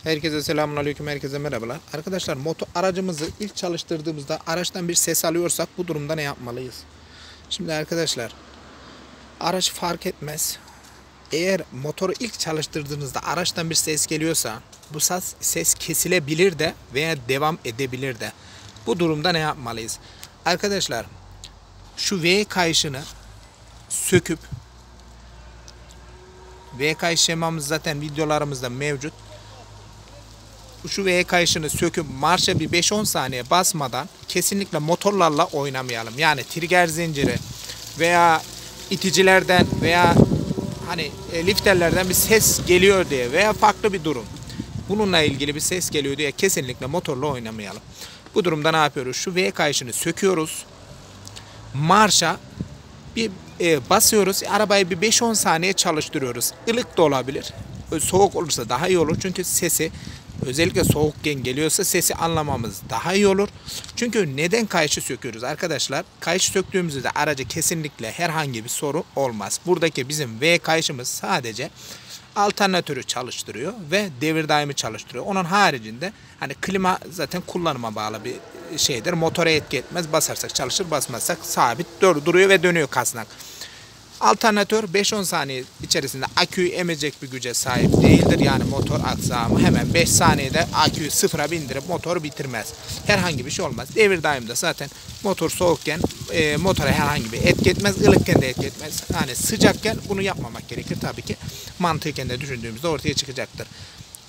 Herkese selamünaleyküm, herkese merhabalar. Arkadaşlar motor aracımızı ilk çalıştırdığımızda araçtan bir ses alıyorsak bu durumda ne yapmalıyız? Şimdi arkadaşlar araç fark etmez. Eğer motoru ilk çalıştırdığınızda araçtan bir ses geliyorsa bu ses kesilebilir de veya devam edebilir de. Bu durumda ne yapmalıyız? Arkadaşlar şu V kayışını söküp V kayış şemamız zaten videolarımızda mevcut. Şu V kayışını söküp marşa bir 5-10 saniye basmadan kesinlikle motorlarla oynamayalım. Yani trigger zinciri veya iticilerden veya hani lifterlerden bir ses geliyor diye veya farklı bir durum. Bununla ilgili bir ses geliyor diye kesinlikle motorla oynamayalım. Bu durumda ne yapıyoruz? Şu V kayışını söküyoruz. Marşa bir basıyoruz. Arabayı bir 5-10 saniye çalıştırıyoruz. Ilık da olabilir. Soğuk olursa daha iyi olur. Çünkü sesi özellikle soğukken geliyorsa sesi anlamamız daha iyi olur. Çünkü neden kayışı söküyoruz arkadaşlar? Kayışı söktüğümüzde aracı kesinlikle herhangi bir sorun olmaz. Buradaki bizim V kayışımız sadece alternatörü çalıştırıyor ve devir daimi çalıştırıyor. Onun haricinde hani klima zaten kullanıma bağlı bir şeydir. Motora etki etmez. Basarsak çalışır, basmazsak sabit duruyor ve dönüyor kasnak. Alternatör 5-10 saniye içerisinde aküyü emecek bir güce sahip değildir. Yani motor aksamı hemen 5 saniyede aküyü sıfıra bindirip motoru bitirmez. Herhangi bir şey olmaz. Devir daimde zaten motor soğukken motora herhangi bir etki etmez. Ilıkken de etki etmez. Yani sıcakken bunu yapmamak gerekir. Tabii ki mantıken de düşündüğümüzde ortaya çıkacaktır.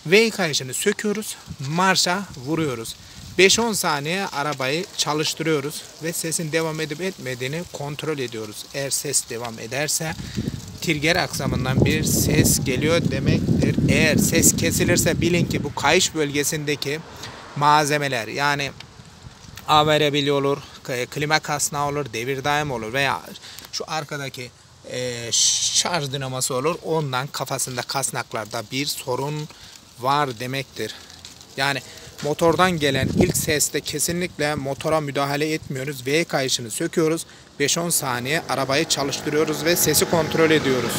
V kayışını söküyoruz. Marşa vuruyoruz. 5-10 saniye arabayı çalıştırıyoruz ve sesin devam edip etmediğini kontrol ediyoruz. Eğer ses devam ederse trigger aksamından bir ses geliyor demektir. Eğer ses kesilirse bilin ki bu kayış bölgesindeki malzemeler yani AVR bili olur, klima kasnağı olur, devir daim olur veya şu arkadaki şarj dinaması olur. Ondan kafasında kasnaklarda bir sorun var demektir. Yani motordan gelen ilk seste kesinlikle motora müdahale etmiyoruz. V kayışını söküyoruz. 5-10 saniye arabayı çalıştırıyoruz ve sesi kontrol ediyoruz.